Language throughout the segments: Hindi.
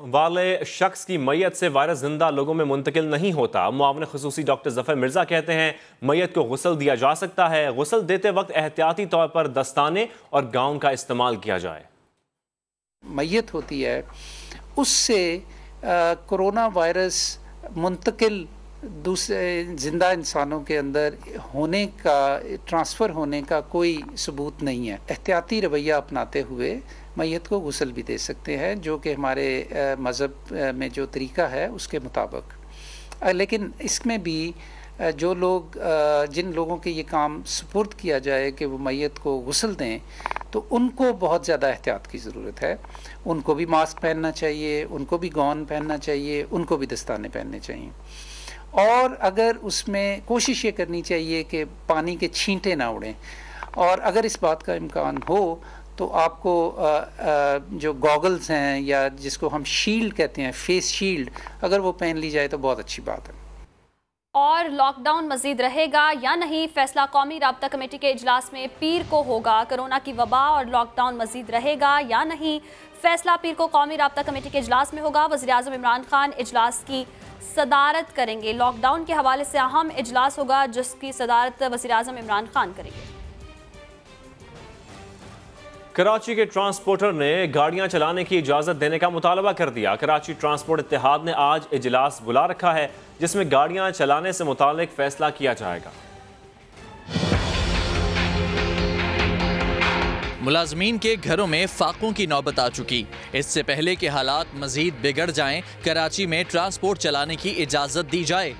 वाले शख्स की मैयत से वायरस जिंदा लोगों में मुंतकिल नहीं होता। मुआविन खुसूसी डॉक्टर जफर मिर्जा कहते हैं मैयत को गुस्ल दिया जा सकता है। गुस्ल देते वक्त एहतियाती तौर पर दस्ताने और गाउन का इस्तेमाल किया जाए। मैयत होती है उससे कोरोना वायरस मुंतकिल दूसरे ज़िंदा इंसानों के अंदर होने का, ट्रांसफ़र होने का कोई सबूत नहीं है। एहतियाती रवैया अपनाते हुए मैयत को गुस्ल भी दे सकते हैं, जो कि हमारे मज़हब में जो तरीक़ा है उसके मुताबिक। लेकिन इसमें भी जो लोग, जिन लोगों के ये काम सुपुर्द किया जाए कि वो मैयत को गुस्ल दें, तो उनको बहुत ज़्यादा एहतियात की ज़रूरत है। उनको भी मास्क पहनना चाहिए, उनको भी गाउन पहनना चाहिए, उनको भी दस्ताने पहनने चाहिए। और अगर उसमें कोशिश ये करनी चाहिए कि पानी के छींटे ना उड़ें, और अगर इस बात का इम्कान हो तो आपको जो गॉगल्स हैं या जिसको हम शील्ड कहते हैं, फेस शील्ड, अगर वो पहन ली जाए तो बहुत अच्छी बात है। और लॉकडाउन मजीद रहेगा या नहीं, फैसला कौमी राब्ता कमेटी के इजलास में पीर को होगा। कोरोना की वबा और लॉकडाउन मजीद रहेगा या नहीं, फैसला पीर को कौमी राब्ता कमेटी के इजलास में होगा। वज़ीर आज़म इमरान खान इजलास की सदारत करेंगे। लॉकडाउन के हवाले से अहम इजलास होगा जिसकी सदारत वज़ीर आज़म इमरान खान करेंगे। कराची के ट्रांसपोर्टर ने गाड़ियां चलाने की इजाजत देने का मुतालबा कर दिया। कराची ट्रांसपोर्ट इत्तेहाद ने आज इजलास बुला रखा है जिसमें गाड़ियां चलाने से मुतालिक फैसला किया जाएगा। मुलाजमीन के घरों में फाकों की नौबत आ चुकी। इससे पहले कि हालात मजीद बिगड़ जाएं, कराची में ट्रांसपोर्ट चलाने की इजाजत दी जाए।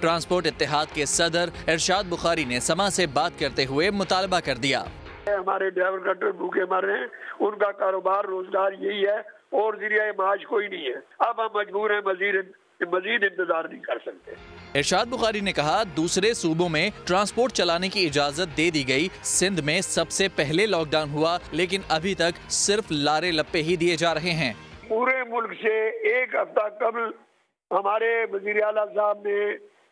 ट्रांसपोर्ट इत्तेहाद के सदर इरशाद बुखारी ने समा से बात करते हुए मुतालबा कर दिया। हमारे ड्राइवर कंडक्टर भूखे मर रहे हैं, उनका कारोबार रोजगार यही है और जरिया माश कोई नहीं है। अब हम मजबूर हैं, मजीद इंतजार नहीं कर सकते। इरशाद बुखारी ने कहा, दूसरे सूबों में ट्रांसपोर्ट चलाने की इजाजत दे दी गई। सिंध में सबसे पहले लॉकडाउन हुआ, लेकिन अभी तक सिर्फ लारे लप्पे ही दिए जा रहे हैं। पूरे मुल्क से एक हफ्ता कबल हमारे वजीर आला साहब ने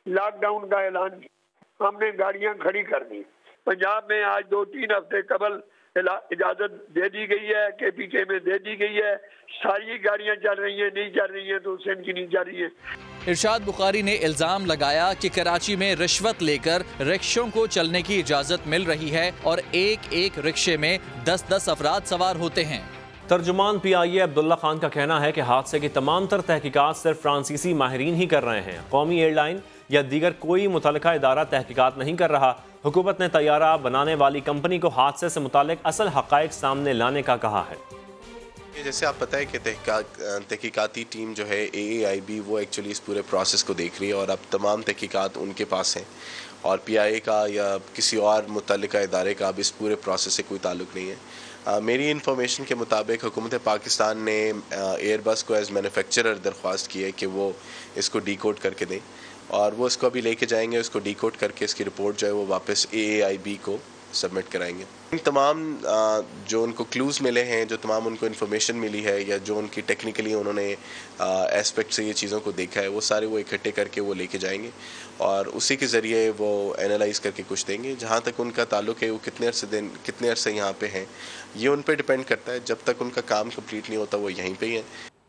लॉकडाउन का ऐलान किया, हमने गाड़ियां खड़ी कर दी। पंजाब में आज 2-3 हफ्ते कबल इजाजत दे दी गई है, KPK में दे दी गई है। सारी गाड़ियां चल रही हैं, नहीं चल रही हैं तो सिंध की नहीं चल रही है। इरशाद बुखारी ने इल्जाम लगाया कि कराची में रिश्वत लेकर रिक्शों को चलने की इजाजत मिल रही है और एक एक रिक्शे में 10-10 अफराद सवार होते हैं। तर्जुमान PIA अब्दुल्ला खान का कहना है कि हादसे की तमाम तर तहकीकात सिर्फ फ्रांसीसी माहिरीन ही कर रहे हैं। कौमी एयरलाइन या दीगर कोई मुतलका इदारा तहकीकात नहीं कर रहा। हुकूमत ने तैयारा बनाने वाली कंपनी को हादसे से मुतालिक असल हक़ाइक़ सामने लाने का कहा है। जैसे आप पता है कि तहकीकाती टीम जो है AAIB वो एक्चुअली इस पूरे प्रोसेस को देख रही है और अब तमाम तहकीकात उनके पास हैं और PIA का या किसी और मुतल्लिका इदारे का अब इस पूरे प्रोसेस से कोई ताल्लुक़ नहीं है। मेरी इन्फॉर्मेशन के मुताबिक हुकूमत पाकिस्तान ने एयरबस को एज़ मैन्युफैक्चरर दरख्वास्त की है कि वो इसको डीकोड करके दें और वो इसको अभी लेके जाएंगे, उसको डीकोड करके इसकी रिपोर्ट जो है वो वापस AAIB को सबमिट कराएंगे। इन तमाम जो उनको क्लूज़ मिले हैं, जो तमाम उनको इन्फॉर्मेशन मिली है या जो उनकी टेक्निकली उन्होंने एस्पेक्ट से ये चीज़ों को देखा है, वो सारे वो इकट्ठे करके वो लेके जाएंगे और उसी के ज़रिए वो एनालाइज करके कुछ देंगे। जहाँ तक उनका ताल्लुक़ है वो कितने अरसे यहाँ पे हैं ये उन पर डिपेंड करता है। जब तक उनका काम कंप्लीट नहीं होता वो यहीं पर ही हैं।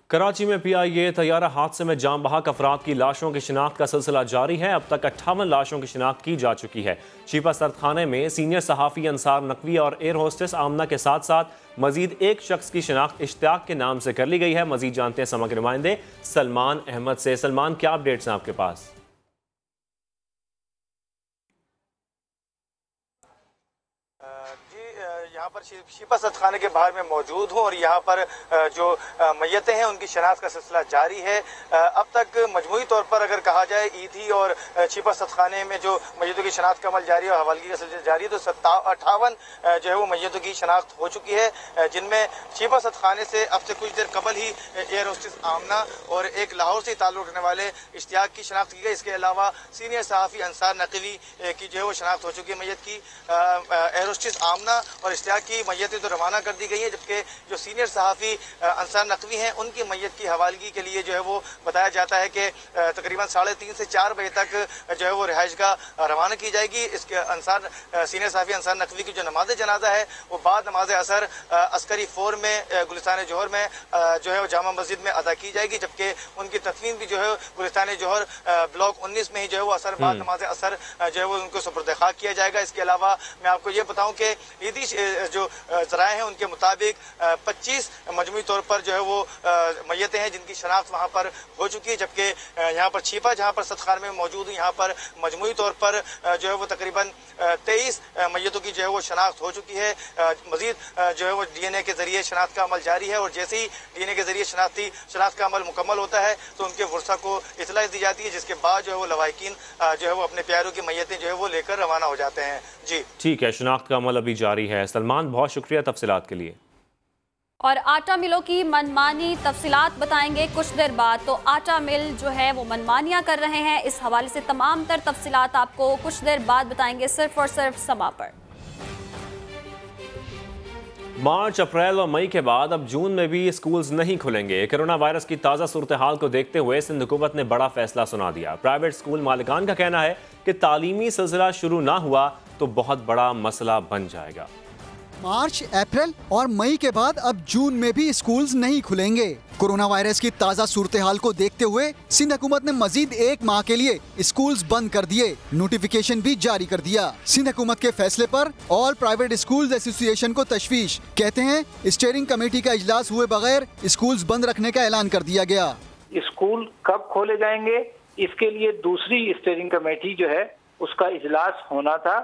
कराची में PIA तैयारा हादसे में जाम बहक अफराद की लाशों की शिनाख्त का सिलसिला जारी है। अब तक 58 लाशों की शिनाख्त की जा चुकी है। शीपा सरदखाने में सीनियर सहाफ़ी अंसार नकवी और एयर होस्टेस आमना के साथ साथ मजीद एक शख्स की शिनाख्त इश्तियाक के नाम से कर ली गई है। मजीद जानते हैं समग्र नुमाइंदे सलमान अहमद से। सलमान, क्या अपडेट्स हैं आपके पास? यहाँ पर शीपा सरदखाने के बाहर में मौजूद हूँ और यहाँ पर जो मैयतें हैं उनकी शनाख्त का सिलसिला जारी है। अब तक मजमूई तौर पर अगर कहा जाए ईदी और शीपा सरदखाने में जो मैयतों की शनाख्त का अमल जारी है और हवालगी का सिलसिला जारी है, तो 58 जो है वो मैयतों की शनाख्त हो चुकी है, जिनमें शीपा सरदखाने से अब से कुछ देर कबल ही एयर होस्टेस आमना और एक लाहौर से ताल्लुक़ रखने वाले इश्तियाक की शनाख्त की गई। इसके अलावा सीनियर सहाफ़ी अंसार नकवी की जो है वो शनाख्त हो चुकी है मैयत की। एयर होस्टेस आमना और इश्तियाक की मैयतें तो रवाना कर दी गई हैं, जबकि जो सीनियर सहाफ़ी अंसार नकवी हैं उनकी मैयत की हवालगी के लिए जो है वो बताया जाता है कि तकरीबन 3:30 से 4 बजे तक जो है वो रिहाइशगाह रवाना की जाएगी। इसके सीनियर सहाफ़ी अंसार नकवी की जो नमाज जनाजा है वो बाद नमाज असर अस्करी 4 में गुलिस्तान जोहर में जो है वो जामा मस्जिद में अदा की जाएगी, जबकि उनकी तदफीन भी जो है गुलिस्तान जोहर ब्लॉक 19 में ही जो है वो असर बाद नमाज असर जो है वो उनको सुपुर्द खाक किया जाएगा। इसके अलावा मैं आपको ये बताऊं कि ईदी जो ज़राए हैं उनके मुताबिक 25 मजमूई तौर पर जो है वो मैयतें हैं जिनकी शनाख्त वहाँ पर हो चुकी है, जबकि यहाँ पर छिपा जहाँ पर सदखान में मौजूद है यहाँ पर मजमूई तौर पर जो है वो तकरीबन 23 मैयतों की जो है वो शनाख्त हो चुकी है। मजीद जो है वो DNA के जरिए शनाख्त का अमल जारी है और जैसे ही DNA के जरिए शनाख्त का अमल मुकम्मल होता है तो उनके वर्सा को इतला दी जाती है, जिसके बाद जो है वो लवाहिकीन जो है वो अपने प्यारों की मैयतें जो है वो लेकर रवाना हो जाते हैं। जी ठीक है, शनाख्त का अमल अभी जारी है। सलमान, बहुत शुक्रिया तफसीलात के लिए। और आटा मिलों की मनमानी तफसीलात बताएंगे कुछ देर बाद। तो आटा मिल जो है वो मनमानियां कर रहे हैं, इस हवाले से तमाम तर तफसीलात आपको कुछ देर बाद बताएंगे, सिर्फ और सिर्फ समा पर। मार्च, अप्रैल और मई के बाद अब जून में भी स्कूल्स नहीं खुलेंगे। कोरोना वायरस की ताज़ा सूरत हाल को देखते हुए सिंध हुकूमत ने बड़ा फैसला सुना दिया। प्राइवेट स्कूल मालिकान का कहना है कि तालीमी सिलसिला शुरू ना हुआ तो बहुत बड़ा मसला बन जाएगा। मार्च, अप्रैल और मई के बाद अब जून में भी स्कूल्स नहीं खुलेंगे। कोरोना वायरस की ताज़ा सूरत हाल को देखते हुए सिंध हुकूमत ने मजीद 1 माह के लिए स्कूल्स बंद कर दिए, नोटिफिकेशन भी जारी कर दिया। सिंध हुकूमत के फैसले पर ऑल प्राइवेट स्कूल्स एसोसिएशन को तशवीश, कहते हैं स्टीयरिंग कमेटी का इजलास हुए बगैर स्कूल्स बंद रखने का ऐलान कर दिया गया। स्कूल कब खोले जाएंगे इसके लिए दूसरी स्टीयरिंग कमेटी जो है उसका इजलास होना था,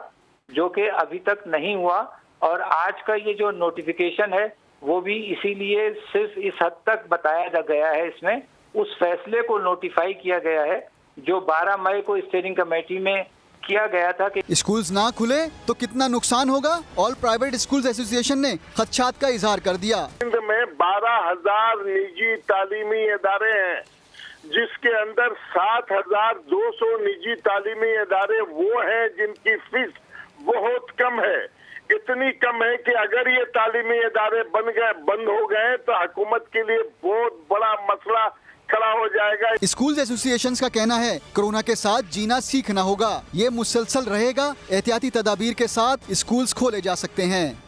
जो कि अभी तक नहीं हुआ। और आज का ये जो नोटिफिकेशन है वो भी इसीलिए सिर्फ इस हद तक बताया गया है, इसमें उस फैसले को नोटिफाई किया गया है जो 12 मई को स्टीयरिंग कमेटी में किया गया था कि स्कूल्स ना खुले तो कितना नुकसान होगा। ऑल प्राइवेट स्कूल्स एसोसिएशन ने खदशात का इजहार कर दिया। सिंध में 12,000 निजी तालीमी इदारे हैं, जिसके अंदर 7,200 निजी तालीमी इदारे वो हैं जिनकी फीस बहुत कम है। इतनी कम है कि अगर ये तालीमी इदारे बंद हो गए तो हुकूमत के लिए बहुत बड़ा मसला खड़ा हो जाएगा। स्कूल एसोसिएशंस का कहना है कोरोना के साथ जीना सीखना होगा, ये मुसलसल रहेगा। एहतियाती तदाबीर के साथ स्कूल्स खोले जा सकते हैं।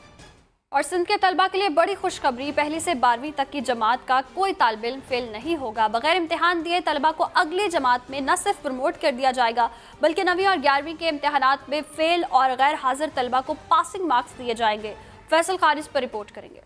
और सिंध के तलबा के लिए बड़ी खुशखबरी, पहली से 12वीं तक की जमात का कोई तालिब इल्म फेल नहीं होगा। बगैर इम्तिहान दिए तलबा को अगली जमात में न सिर्फ प्रमोट कर दिया जाएगा बल्कि 9वीं और 11वीं के इम्तिहानात में फेल और गैर हाजिर तलबा को पासिंग मार्क्स दिए जाएंगे। फैसल खान इस पर रिपोर्ट करेंगे।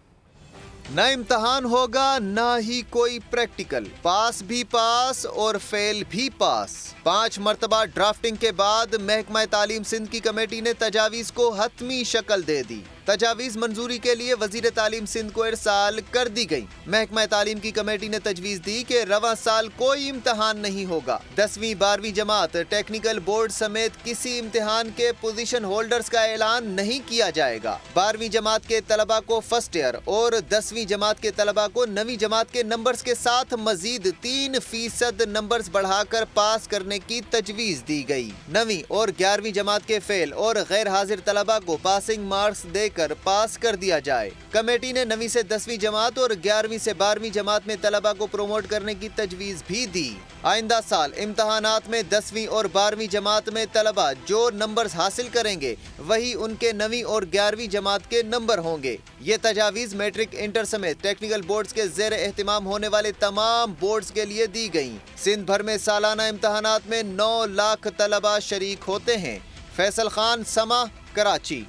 न इम्तहान होगा न ही कोई प्रैक्टिकल, पास भी पास और फेल भी पास। 5 मरतबा ड्राफ्टिंग के बाद महकमा तालीम सिंध की कमेटी ने तजावीज़ को हतमी शक्ल दे दी। तजावीज़ मंजूरी के लिए वजीर तालीम सिंध को इरसाल कर दी गई। महकमा तालीम की कमेटी ने तजवीज़ दी कि रवा साल कोई इम्तहान नहीं होगा। 10वीं 12वीं जमात टेक्निकल बोर्ड समेत किसी इम्तिहान के पोजीशन होल्डर्स का ऐलान नहीं किया जाएगा। 12वीं जमात के तलबा को फर्स्ट ईयर और 10वीं जमात के तलबा को 9वीं जमात के नंबर्स के साथ मजीद 3% नंबर्स बढ़ाकर पास करने की तजवीज़ दी गई। 9वीं और 11वीं जमात के फेल और गैर हाजिर तलबा को पासिंग मार्क्स देकर पास कर दिया जाए। कमेटी ने 9वीं से 10वीं जमात और 11वीं से 12वीं जमात में तलबा को प्रमोट करने की तजवीज़ भी दी। आइंदा साल इम्तहानात में 10वीं और 12वीं जमात में तलबा जो नंबर्स हासिल करेंगे वही उनके 9वीं और 11वीं जमात के नंबर होंगे। ये तजावीज़ मैट्रिक, इंटर समेत टेक्निकल बोर्ड्स के ज़ेर एहतिमाम होने वाले तमाम बोर्ड्स के लिए दी गई। सिंध भर में सालाना इम्तहानात में 9 लाख तलबा शरीक होते हैं। फैसल खान, समा, कराची।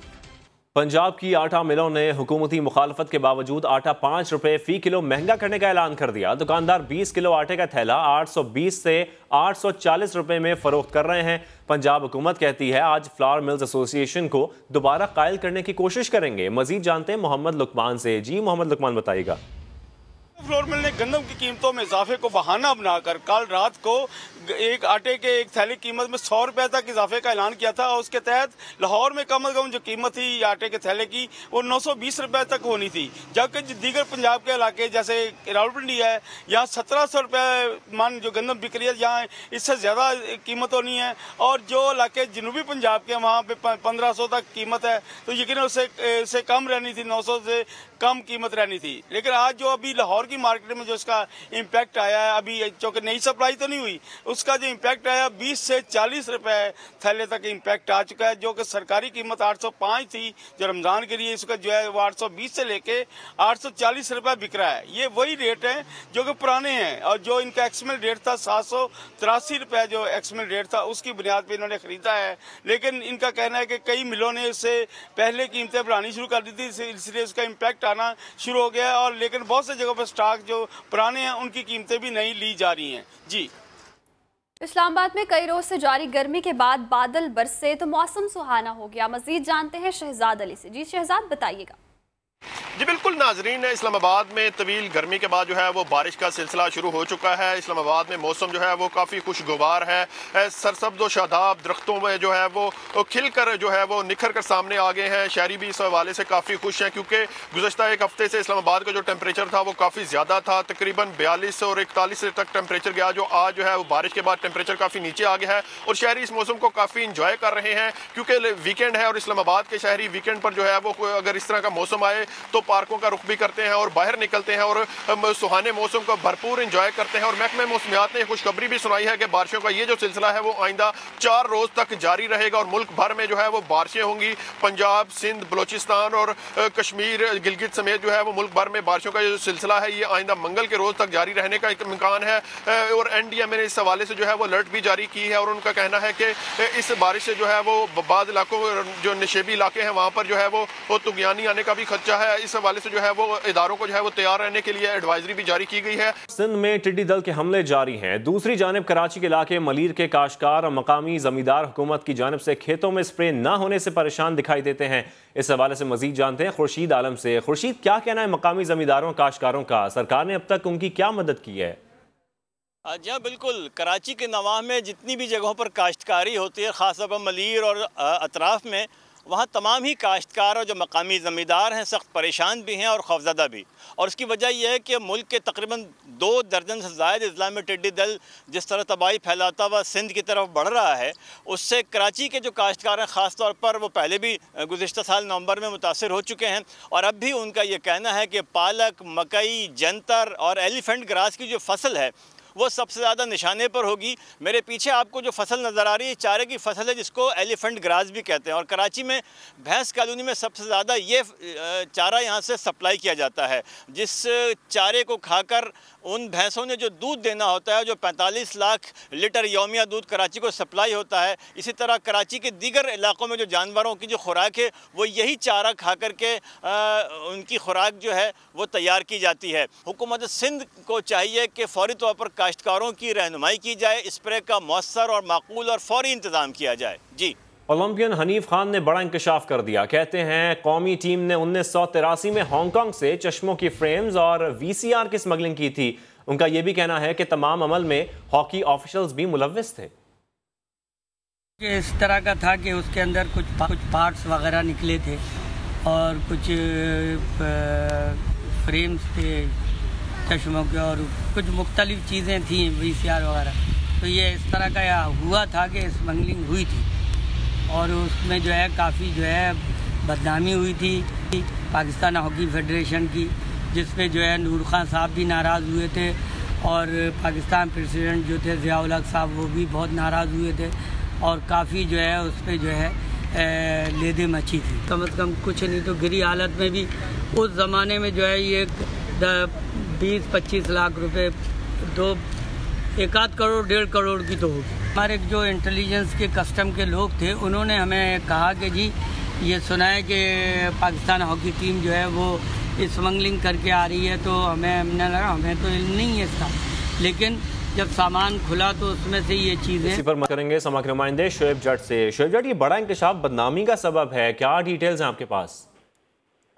पंजाब की आटा मिलों ने हुकूमती मुखालफत के बावजूद आटा 5 रुपए फी किलो महंगा करने का ऐलान कर दिया। दुकानदार 20 किलो आटे का थैला 820 से 840 रुपए में फरोख्त कर रहे हैं। पंजाब हुकूमत कहती है आज फ्लावर मिल्स एसोसिएशन को दोबारा कायल करने की कोशिश करेंगे। मजीद जानते हैं मोहम्मद लुकमान से। जी मोहम्मद लुकमान, बताइएगा। फ्लोर मिल ने गंदम की कीमतों में इजाफे को बहाना बनाकर कल रात को एक आटे के एक थैली कीमत में 100 रुपए तक इजाफे का ऐलान किया था और उसके तहत लाहौर में कम से कम जो कीमत थी आटे के थैले की वो 920 रुपए तक होनी थी, जबकि दीगर पंजाब के इलाके जैसे रावलपिंडी है यहाँ 1700 रुपए मन जो गंदम बिक रही है, यहाँ इससे ज़्यादा कीमत होनी है। और जो इलाके जनूबी पंजाब के वहाँ पे 1500 तक कीमत है, तो यकीन उससे कम रहनी थी, 900 से कम कीमत रहनी थी। लेकिन आज जो अभी लाहौर की मार्केट में जो इसका इम्पैक्ट आया है, अभी चूँकि नई सप्लाई तो नहीं हुई, उसका जो इम्पैक्ट आया 20 से 40 रुपए थैले तक इम्पैक्ट आ चुका है, जो कि सरकारी कीमत 805 थी जो रमज़ान के लिए, इसका जो है वो 820 से लेके 840 रुपए बिक रहा है। ये वही रेट हैं जो कि पुराने हैं, और जो इनका एक्समिल रेट था 783 रुपए जो एक्समिल रेट था उसकी बुनियाद पर इन्होंने खरीदा है। लेकिन इनका कहना है कि कई मिलों ने इससे पहले कीमतें बढ़ानी शुरू कर दी थी, इसलिए इसका इम्पैक्ट आना शुरू हो गया। और लेकिन बहुत से जगहों पर स्टॉक जो पुराने हैं उनकी कीमतें भी नहीं ली जा रही हैं। जी, इस्लामाबाद में कई रोज से जारी गर्मी के बाद बादल बरसे तो मौसम सुहाना हो गया। मजीद जानते हैं शहजाद अली से। जी शहजाद, बताइएगा। जी बिल्कुल नाजरीन, इस्लामाबाद में तवील गर्मी के बाद जो है वो बारिश का सिलसिला शुरू हो चुका है। इस्लामाबाद में मौसम जो है वो काफ़ी खुशगवार है। सरसब्ज़ व शादाब दरख्तों में जो है वो खिलकर जो है वो निखर कर सामने आ गए हैं। शहरी भी इस हवाले से काफ़ी खुश हैं, क्योंकि गुज़श्ता एक हफ्ते से इस्लामाबाद का जो टेम्परेचर था वो काफ़ी ज़्यादा था, तकरीबन 42 और 41 तक टेम्परेचर गया, जो आज जो है वो बारिश के बाद टेम्परेचर काफ़ी नीचे आ गया है। और शहरी इस मौसम को काफ़ी इंजॉय कर रहे हैं, क्योंकि वीकेंड है और इस्लामाबाद के शहरी वीकेंड पर जो है वो अगर इस तरह का मौसम आए तो पार्कों का रुख भी करते हैं और बाहर निकलते हैं और सुहाने मौसम को भरपूर एंजॉय करते हैं। और महकमे मौसमियात ने खुशखबरी भी सुनाई है कि बारिशों का ये जो सिलसिला है वो आइंदा 4 रोज तक जारी रहेगा और मुल्क भर में जो है वो बारिशें होंगी। पंजाब, सिंध, बलोचिस्तान और कश्मीर, गिलगित समेत जो है वो मुल्क भर में बारिशों का जो सिलसिला है ये आइंदा मंगल के रोज तक जारी रहने का एक इम्कान है। और NDMA ने इस हवाले से जो है वो अलर्ट भी जारी की है और उनका कहना है कि इस बारिश से जो है वो बाद इलाकों जो निशेबी इलाके हैं वहाँ पर जो है वो तुगयानी आने का भी खदशा है। इस हवाले से जो है वो इदारों को जो है वो तैयार रहने के लिए एडवाइजरी भी जारी की गई है। सिंध में टिड्डी दल के हमले जारी हैं। दूसरी जानिब कराची के इलाके मलीर के काश्तकार और मकामी जमींदार हुकूमत की जानिब से खेतों में स्प्रे न होने से परेशान दिखाई देते हैं। इस हवाले से मजीद जानते हैं खुर्शीद आलम से। खुर्शीद, क्या कहना है मकामी जमींदारों काश्तकारों का? सरकार ने अब तक उनकी क्या मदद की है? जी बिल्कुल, कराची के नवाह में जितनी भी जगहों पर काश्तकारी होती है, ख़ासतौर पर मलीर और अतराफ़ में, वहाँ तमाम ही काश्तकार और जो मकामी ज़मींदार हैं सख्त परेशान भी हैं और खौफज़दा भी। और उसकी वजह यह है कि मुल्क के तकरीबन 2 दर्जन से ज़ायद अजला में टिड्डी दल जिस तरह तबाही फैलाता हुआ सिंध की तरफ बढ़ रहा है, उससे कराची के जो काश्तकार हैं ख़ास तौर पर वो पहले भी गुज़िश्ता साल नवंबर में मुतासर हो चुके हैं। और अब भी उनका ये कहना है कि पालक, मकई, जंतर और एलिफेंट ग्रास की जो फसल है वो सबसे ज़्यादा निशाने पर होगी। मेरे पीछे आपको जो फसल नज़र आ रही है चारे की फसल है, जिसको एलिफेंट ग्रास भी कहते हैं। और कराची में भैंस कॉलोनी में सबसे ज़्यादा ये चारा यहाँ से सप्लाई किया जाता है, जिस चारे को खाकर उन भैंसों ने जो दूध देना होता है, जो 45 लाख लीटर यौमिया दूध कराची को सप्लाई होता है। इसी तरह कराची के दीगर इलाकों में जो जानवरों की जो खुराक है वो यही चारा खा कर के उनकी खुराक जो है वो तैयार की जाती है। हुकूमत सिंध को चाहिए कि फ़ौरी तौर पर काश्तकारों की रहनुमाई की जाए, स्प्रे का मौसर और माकूल और फ़ौरी इंतज़ाम किया जाए। जी, ओलंपियन हनीफ खान ने बड़ा इंकशाफ कर दिया। कहते हैं कौमी टीम ने 1983 में हांगकांग से चश्मों की फ्रेम्स और VCR की स्मगलिंग की थी। उनका यह भी कहना है कि तमाम अमल में हॉकी ऑफिशियल्स भी मुलव्विस थे। इस तरह का था कि उसके अंदर कुछ पार्ट्स वगैरह निकले थे और कुछ फ्रेम्स थे चश्मों के और कुछ मुख्तलिफ चीज़ें थी VCR वगैरह। तो ये इस तरह का हुआ था कि स्मगलिंग हुई थी और उसमें जो है काफ़ी जो है बदनामी हुई थी पाकिस्तान हॉकी फेडरेशन की, जिस पे जो है नूर खान साहब भी नाराज़ हुए थे और पाकिस्तान प्रेसिडेंट जो थे ज़ियाउल हक साहब वो भी बहुत नाराज़ हुए थे और काफ़ी जो है उस पर जो है लेदे मची थी। कम से कम कुछ नहीं तो गिरी हालत में भी उस ज़माने में जो है ये 20-25 लाख रुपए, 1 करोड़ 1.5 करोड़ की तो होगी। हमारे जो इंटेलिजेंस के कस्टम के लोग थे उन्होंने हमें कहा कि जी ये सुना है कि पाकिस्तान हॉकी टीम जो है वो स्मगलिंग करके आ रही है, तो हमने लगा हमें तो इल्म नहीं है इसका, लेकिन जब सामान खुला तो उसमें से ये चीज़ें। इसी पर करेंगे समा के नुमाइंदे शोएब जट से। शोएब जट, ये बड़ा इंकशाफ बदनामी का सबब है, क्या डिटेल्स हैं आपके पास?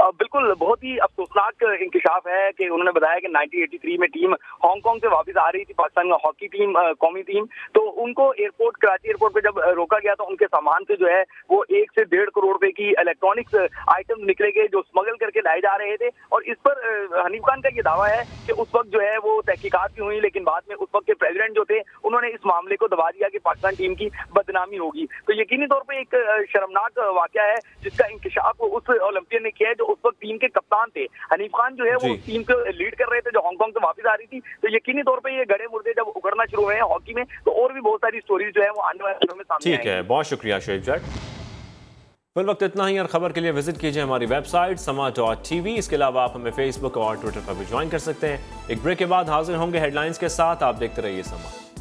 बिल्कुल बहुत ही अफसोसनाक इंकिशाफ है कि उन्होंने बताया कि 1983 में टीम हांगकांग से वापस आ रही थी, पाकिस्तान में हॉकी टीम, कौमी टीम, तो उनको एयरपोर्ट, कराची एयरपोर्ट पे जब रोका गया तो उनके सामान से जो है वो 1 से 1.5 करोड़ रुपए की इलेक्ट्रॉनिक्स आइटम निकले गए जो स्मगल करके लाए जा रहे थे। और इस पर हनीफ खान का ये दावा है कि उस वक्त जो है वो तहकीकात भी हुई, लेकिन बाद में उस वक्त के प्रेसिडेंट जो थे उन्होंने इस मामले को दबा दिया कि पाकिस्तान टीम की बदनामी होगी। तो यकीनी तौर पर एक शर्मनाक वाकया है जिसका इंकिशाफ उस ओलंपियन ने किया है जो उस वक्त टीम के कप्तान थे। हनीफ खान जो है वो टीम को लीड कर रहे थे जो हांगकांग से वापस आ रही थी। तो यकीनी तौर पे ये गड़े मुर्दे जब उखड़ना शुरू हुए हैं हॉकी में तो और भी बहुत सारी स्टोरीज जो है वो आने वाले दिनों में सामने ठीक है, बहुत शुक्रिया शुएब जट। फिल वक्त इतना ही, और खबर के लिए विजिट कीजिए हमारी वेबसाइट sama.tv। इसके अलावा आप हमें फेसबुक और ट्विटर पर भी ज्वाइन कर सकते हैं। एक ब्रेक के बाद हाजिर होंगे हेडलाइंस के साथ, आप देखते रहिए समा।